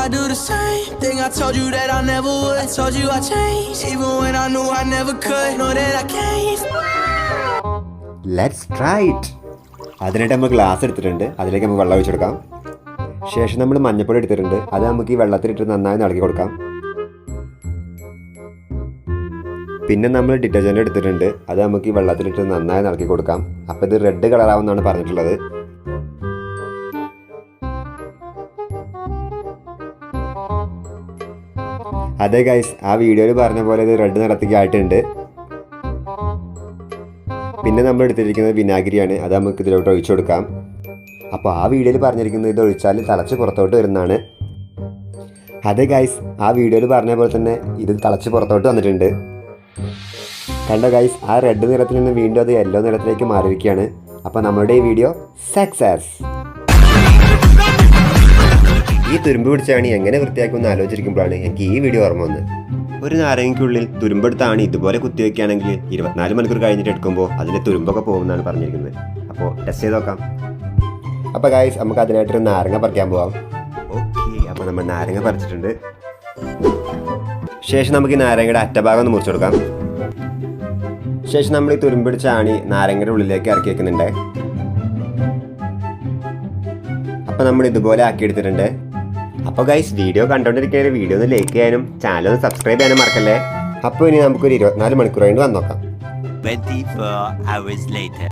I do the same thing I told you that I never would. I told you I changed, even when I knew I never could. Know that I can't. Let's try it. അതിനായിട്ട് നമ്മൾ glass എടുത്തിട്ടുണ്ട്, അതിലേക്ക് നമുക്ക് വെള്ളം ഒഴിച്ചെടുക്കാം. ശേഷം നമ്മൾ മഞ്ഞപ്പൊടി എടുത്തിട്ടുണ്ട്, അത് നമുക്ക് ഈ വെള്ളത്തിലിട്ട് നന്നായി ഇളക്കി കൊടുക്കാം. പിന്നെ നമ്മൾ ഡിറ്റർജൻറ്റ് എടുത്തിട്ടുണ്ട്, അത് നമുക്ക് ഈ വെള്ളത്തിലിട്ട് നന്നായി ഇളക്കി കൊടുക്കാം. അപ്പോൾ ഇത് റെഡ് കളറാവുമെന്നാണ് പറഞ്ഞിട്ടുള്ളത്. അതെ ഗൈസ്, ആ വീഡിയോയിൽ പറഞ്ഞ പോലെ ഇത് റെഡ് നിറത്തേക്ക് ആയിട്ടുണ്ട്. പിന്നെ നമ്മൾ എടുത്തിരിക്കുന്നത് വിനാഗിരിയാണ്, അത് നമുക്ക് ഇതിലോട്ട് ഒഴിച്ചു കൊടുക്കാം. അപ്പോൾ ആ വീഡിയോയിൽ പറഞ്ഞിരിക്കുന്നത് ഇത് ഒഴിച്ചാൽ തിളച്ച് പുറത്തോട്ട് വരുന്നതാണ്. അതെ ഗൈസ്, ആ വീഡിയോയിൽ പറഞ്ഞ പോലെ തന്നെ ഇത് തിളച്ച് പുറത്തോട്ട് വന്നിട്ടുണ്ട്. കണ്ടോ ഗൈസ്, ആ റെഡ് നിറത്തിൽ നിന്ന് വീണ്ടും അത് യെല്ലോ നിറത്തിലേക്ക് മാറിയിരിക്കുകയാണ്. അപ്പോൾ നമ്മുടെ ഈ വീഡിയോ സക്സസ്. ഈ തുരുമ്പ് പിടിച്ചാണ് എങ്ങനെ വൃത്തിയാക്കുമെന്ന് ആലോചിച്ചിരിക്കുമ്പോഴാണ് എനിക്ക് ഈ വീഡിയോ ഓർമ്മ വന്നത്. ഒരു നാരങ്ങയ്ക്കുള്ളിൽ തുരുമ്പെടുത്താണ് ഇതുപോലെ കുത്തിവെക്കുകയാണെങ്കിൽ 24 മണിക്കൂർ കഴിഞ്ഞിട്ട് എടുക്കുമ്പോൾ അതിൻ്റെ തുരുമ്പൊക്കെ പോകുമെന്നാണ് പറഞ്ഞിരിക്കുന്നത്. അപ്പോൾ ടെസ്റ്റ് ചെയ്ത് നോക്കാം. അപ്പോൾ ഗൈസ്, നമുക്ക് അതിനായിട്ടൊരു നാരങ്ങ പറിക്കാൻ പോവാം. ഓക്കെ, അപ്പോൾ നമ്മൾ നാരങ്ങ പറിച്ചിട്ടുണ്ട്. ശേഷം നമുക്ക് ഈ നാരങ്ങയുടെ അറ്റഭാഗം ഒന്ന് മുറിച്ച് കൊടുക്കാം. ശേഷം നമ്മൾ ഈ തുരുമ്പിടിച്ച ആണി നാരങ്ങയുടെ ഉള്ളിലേക്ക് ഇറക്കി വെക്കുന്നുണ്ട്. അപ്പോൾ നമ്മൾ ഇതുപോലെ ആക്കിയെടുത്തിട്ടുണ്ട്. അപ്പോൾ ഗൈസ്, വീഡിയോ കണ്ടുകൊണ്ടിരിക്കുന്ന വീഡിയോ ഒന്ന് ലൈക്ക് ചെയ്യാനും ചാനൽ ഒന്ന് സബ്സ്ക്രൈബ് ചെയ്യാനും മറക്കല്ലേ. അപ്പോൾ ഇനി നമുക്കൊരു 24 മണിക്കൂർ കഴിഞ്ഞ് വന്ന് നോക്കാം. 24 hours later.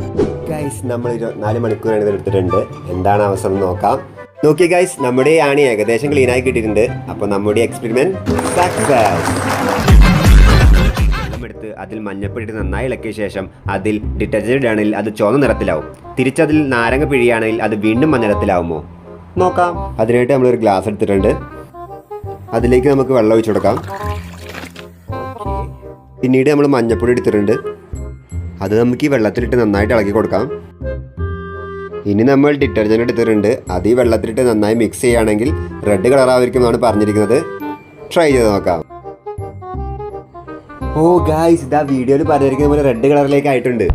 ഗൈസ്, നമ്മൾ 24 മണിക്കൂർ കഴിഞ്ഞ് എടുത്തിട്ടുണ്ട്. എന്താണ് അവസരം നോക്കാം. നോക്കിയേ ഗൈസ്, നമ്മുടെ ആണി ഏകദേശം ക്ലീനായി കിട്ടിയിട്ടുണ്ട്. അപ്പോൾ നമ്മുടെ എക്സ്പെരിമെന്റ് സക്സസ്. വെള്ളമെടുത്ത് അതിൽ മഞ്ഞപ്പൊടി നന്നായി ഇളക്കിയ ശേഷം അതിൽ ഡിറ്റർജന്റ് ഇടുകയാണെങ്കിൽ അത് ചുവന്ന നിറത്തിലാവും. തിരിച്ചതിൽ നാരങ്ങ പിഴിയുകയാണെങ്കിൽ അത് വീണ്ടും മഞ്ഞ നിറത്തിലാവുമോ നോക്കാം. അതിനായിട്ട് നമ്മളൊരു ഗ്ലാസ് എടുത്തിട്ടുണ്ട്, അതിലേക്ക് നമുക്ക് വെള്ളം ഒഴിച്ചു കൊടുക്കാം. പിന്നീട് നമ്മൾ മഞ്ഞപ്പൊടി എടുത്തിട്ടുണ്ട്, അത് നമുക്ക് ഈ വെള്ളത്തിലിട്ട് നന്നായിട്ട് ഇളക്കി കൊടുക്കാം. ഇനി നമ്മൾ ഡിറ്റർജൻറ്റ് എടുത്തിട്ടുണ്ട്, അത് ഈ വെള്ളത്തിലിട്ട് നന്നായി മിക്സ് ചെയ്യുകയാണെങ്കിൽ റെഡ് കളറായിരിക്കും എന്നാണ് പറഞ്ഞിരിക്കുന്നത്. ട്രൈ ചെയ്ത് നോക്കാം. ഓ ഗായ്സ്, ഇതാ വീഡിയോയിൽ പറഞ്ഞിരിക്കുന്ന പോലെ റെഡ് കളറിലേക്ക് ആയിട്ടുണ്ട്.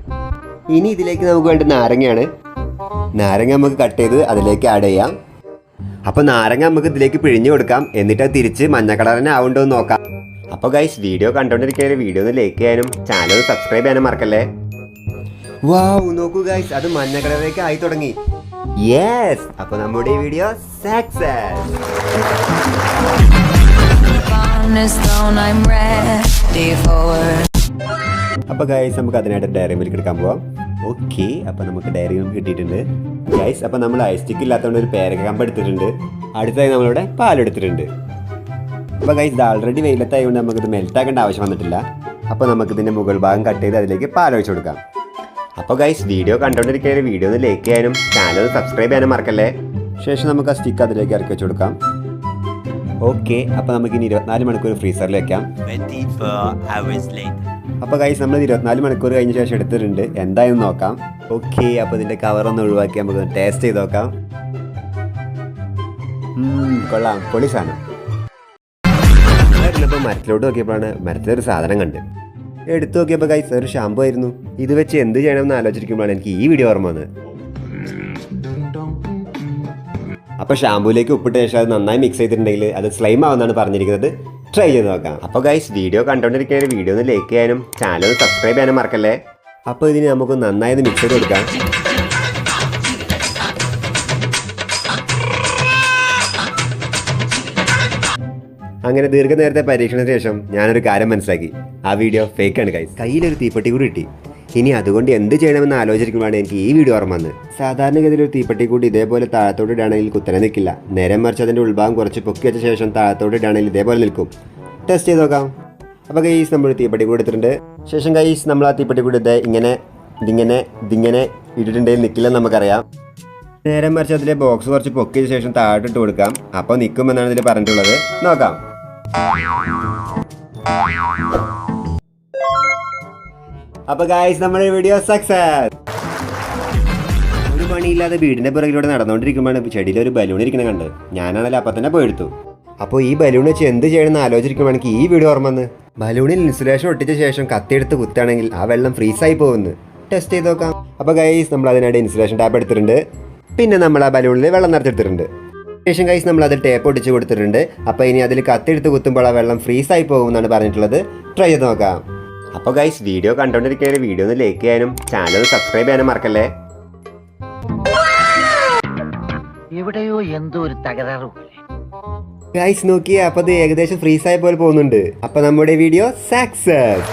ഇനി ഇതിലേക്ക് നമുക്ക് വേണ്ട നാരങ്ങയാണ്. നാരങ്ങ നമുക്ക് കട്ട് ചെയ്ത് അതിലേക്ക് ആഡ് ചെയ്യാം. അപ്പോൾ നാരങ്ങ നമുക്ക് ഇതിലേക്ക് പിഴിഞ്ഞു കൊടുക്കാം, എന്നിട്ട് അത് തിരിച്ച് മഞ്ഞ കളറിനെ ആവുണ്ടോ എന്ന് നോക്കാം. അപ്പോൾ ഗൈസ്, വീഡിയോ കണ്ടുകൊണ്ടിരിക്കുന്ന വീഡിയോ ഒന്ന് ലൈക്ക് ചെയ്യാനും ചാനൽ ഒന്ന് സബ്സ്ക്രൈബ് ചെയ്യാനും മറക്കല്ലേ. വാവ്, നോക്കൂ ഗൈസ്, അത് മഞ്ഞ കളറിലേക്ക് ആയി തുടങ്ങി. യെസ്, അപ്പോൾ നമ്മുടെ ഈ വീഡിയോ സക്സസ്. അപ്പോൾ ഗൈസ്, നമുക്ക് അതിനായിട്ട് ഡയറി മിൽക്ക് എടുക്കാൻ പോവാം. ഓക്കെ, അപ്പോൾ നമുക്ക് ഡയറി മിൽക്ക് കിട്ടിയിട്ടുണ്ട് ഗൈസ്. അപ്പോൾ നമ്മൾ ഐസ് സ്റ്റിക്ക് ഇല്ലാത്തതുകൊണ്ട് ഒരു പേരക്ക കമ്പ് എടുത്തിട്ടുണ്ട്. അടുത്തായി നമ്മളിവിടെ പാലെടുത്തിട്ടുണ്ട്. അപ്പോൾ ഗൈസ്, ഇത് ആൾറെഡി വെയിലത്തായതുകൊണ്ട് നമുക്കിത് മെൽറ്റാക്കേണ്ട ആവശ്യം വന്നിട്ടില്ല. അപ്പോൾ നമുക്കിതിൻ്റെ മുകൾ ഭാഗം കട്ട് ചെയ്ത് അതിലേക്ക് പാലൊഴിച്ച് കൊടുക്കാം. അപ്പോൾ ഗൈസ്, വീഡിയോ കണ്ടുകൊണ്ടിരിക്കുന്ന വീഡിയോ ഒന്ന് ലൈക്ക് ചെയ്യാനും ചാനൽ സബ്സ്ക്രൈബ് ചെയ്യാനും മറക്കല്ലേ. ശേഷം നമുക്ക് ആ സ്റ്റിക്ക് അതിലേക്ക് ഇറക്കി വെച്ച് കൊടുക്കാം. ഓക്കെ, അപ്പോൾ നമുക്കിനി 24 മണിക്കൂർ ഫ്രീസറിൽ വെക്കാം. 24 hours later. അപ്പോൾ ഗൈസ്, നമ്മൾ 24 മണിക്കൂർ കഴിഞ്ഞ ശേഷം എടുത്തിട്ടുണ്ട്. എന്തായെന്ന് നോക്കാം. ഓക്കെ, അപ്പോൾ ഇതിൻ്റെ കവറൊന്ന് ഒഴിവാക്കി നമുക്ക് ടേസ്റ്റ് ചെയ്ത് നോക്കാം. കൊള്ളാം, പൊളി സാധനം. ഇപ്പോൾ മരത്തിലോട്ട് നോക്കിയപ്പോഴാണ് മരത്തിലൊരു സാധനം കണ്ട് എടുത്തു നോക്കിയപ്പോൾ ഗൈസ്, ഒരു ഷാമ്പു ആയിരുന്നു. ഇത് വെച്ച് എന്ത് ചെയ്യണമെന്ന് ആലോചിക്കുമ്പോഴാണ് എനിക്ക് ഈ വീഡിയോ ഓർമ്മ വന്നത്. അപ്പോൾ ഷാമ്പൂയിലേക്ക് ഉപ്പിട്ട ശേഷം അത് നന്നായി മിക്സ് ചെയ്തിട്ടുണ്ടെങ്കിൽ അത് സ്ലൈം ആവുമെന്നാണ് പറഞ്ഞിരിക്കുന്നത്. ട്രൈ ചെയ്ത് നോക്കാം. അപ്പോൾ ഗൈസ്, വീഡിയോ കണ്ടുകൊണ്ടിരിക്കുന്ന വീഡിയോ ഒന്ന് ലൈക്ക് ചെയ്യാനും ചാനൽ ഒന്ന് സബ്സ്ക്രൈബ് ചെയ്യാനും മറക്കല്ലേ. അപ്പോൾ ഇതിന് നമുക്ക് നന്നായി ഒന്ന് മിക്സ് ചെയ്ത് കൊടുക്കാം. അങ്ങനെ ദീർഘനേരത്തെ പരീക്ഷണത്തിന് ശേഷം ഞാനൊരു കാര്യം മനസ്സിലാക്കി. ആ വീഡിയോ ഫേക്കാണ് ഗൈസ്. കയ്യിലൊരു തീപ്പെട്ടി കൂടി കിട്ടി. ഇനി അതുകൊണ്ട് എന്ത് ചെയ്യണമെന്ന് ആലോചിക്കുമ്പോഴാണ് എനിക്ക് ഈ വീഡിയോ ഓർമ്മ വന്നത്. സാധാരണഗതിയിൽ ഒരു തീപ്പെട്ടി കൂടി ഇതേപോലെ താഴത്തോട്ട് ഇടുകയാണെങ്കിൽ കുത്തനെ നിൽക്കില്ല. നേരെ മറിച്ച് അതിൻ്റെ ഉൾഭാഗം കുറച്ച് പൊക്കി വെച്ച ശേഷം താഴത്തോട്ട് ഇടുകയാണെങ്കിൽ ഇതേപോലെ നിൽക്കും. ടെസ്റ്റ് ചെയ്ത് നോക്കാം. അപ്പോൾ ഗൈസ്, നമ്മൾ തീപ്പെട്ടി കൂടി എടുത്തിട്ടുണ്ട്. ശേഷം ഗൈസ്, നമ്മൾ ആ തീപ്പെട്ടി കൂടി ഇതിങ്ങനെ ഇട്ടിട്ടുണ്ടെങ്കിൽ നിൽക്കില്ലെന്ന് നമുക്കറിയാം. നേരെ മറിച്ച് അതിലെ ബോക്സ് കുറച്ച് പൊക്കിയ ശേഷം താഴോട്ടിട്ട് കൊടുക്കാം. അപ്പോൾ നിൽക്കുമെന്നാണ് ഇതിൽ പറഞ്ഞിട്ടുള്ളത്. നോക്കാം. അപ്പോൾ ഗൈസ്, നമ്മുടെ വീഡിയോ സക്സസ്. ഒരു പണിയില്ലാതെ വീടിൻ്റെ പിറകിലൂടെ നടന്നുകൊണ്ടിരിക്കുമ്പോഴാണ് ചെടിയിലൊരു ബലൂൺ ഇരിക്കണം കണ്ട്. ഞാനാണല്ലോ അപ്പം തന്നെ പോയെടുത്തു. അപ്പോൾ ഈ ബലൂൺ വെച്ച് എന്ത് ചെയ്യണമെന്ന് ആലോചിക്കുമ്പോൾ എനിക്ക് ഈ വീഡിയോ ഓർമ്മ വന്ന്. ബലൂണിൽ ഇൻസുലേഷൻ ഒട്ടിച്ച ശേഷം കത്തിയെടുത്ത് കുത്താണെങ്കിൽ ആ വെള്ളം ഫ്രീസായി പോകുന്നു. ടെസ്റ്റ് ചെയ്ത് നോക്കാം. അപ്പോൾ ഗൈസ്, നമ്മൾ അതിനായിട്ട് ഇൻസുലേഷൻ ടാപ്പ് എടുത്തിട്ടുണ്ട്. പിന്നെ നമ്മൾ ആ ബലൂണിൽ വെള്ളം നിറച്ചെടുത്തിട്ടുണ്ട്. ശേഷം ഗൈസ് നമ്മൾ അതിൽ ടേപ്പ് ഒട്ടിച്ച് കൊടുത്തിട്ടുണ്ട്. അപ്പോൾ ഇനി അതിൽ കത്തെടുത്ത് കുത്തുമ്പോൾ ആ വെള്ളം ഫ്രീസായി പോകുമെന്നാണ് പറഞ്ഞിട്ടുള്ളത്. ട്രൈ ചെയ്ത് നോക്കാം. അപ്പോൾ ഗൈസ് വീഡിയോ കണ്ടുകൊണ്ടിരിക്കുന്ന വീഡിയോ ഒന്ന് ലൈക്ക് ചെയ്യാനും ചാനൽ സബ്സ്ക്രൈബ് ചെയ്യാനും മറക്കല്ലേ. എവിടെയോ എന്തോ ഒരു തകരാറ് പോലെ. ഗൈസ് നോക്കിയേ, അപ്പോൾ അത് ഏകദേശം ഫ്രീസായ പോലെ പോകുന്നുണ്ട്. അപ്പോൾ നമ്മുടെ വീഡിയോ സക്സസ്.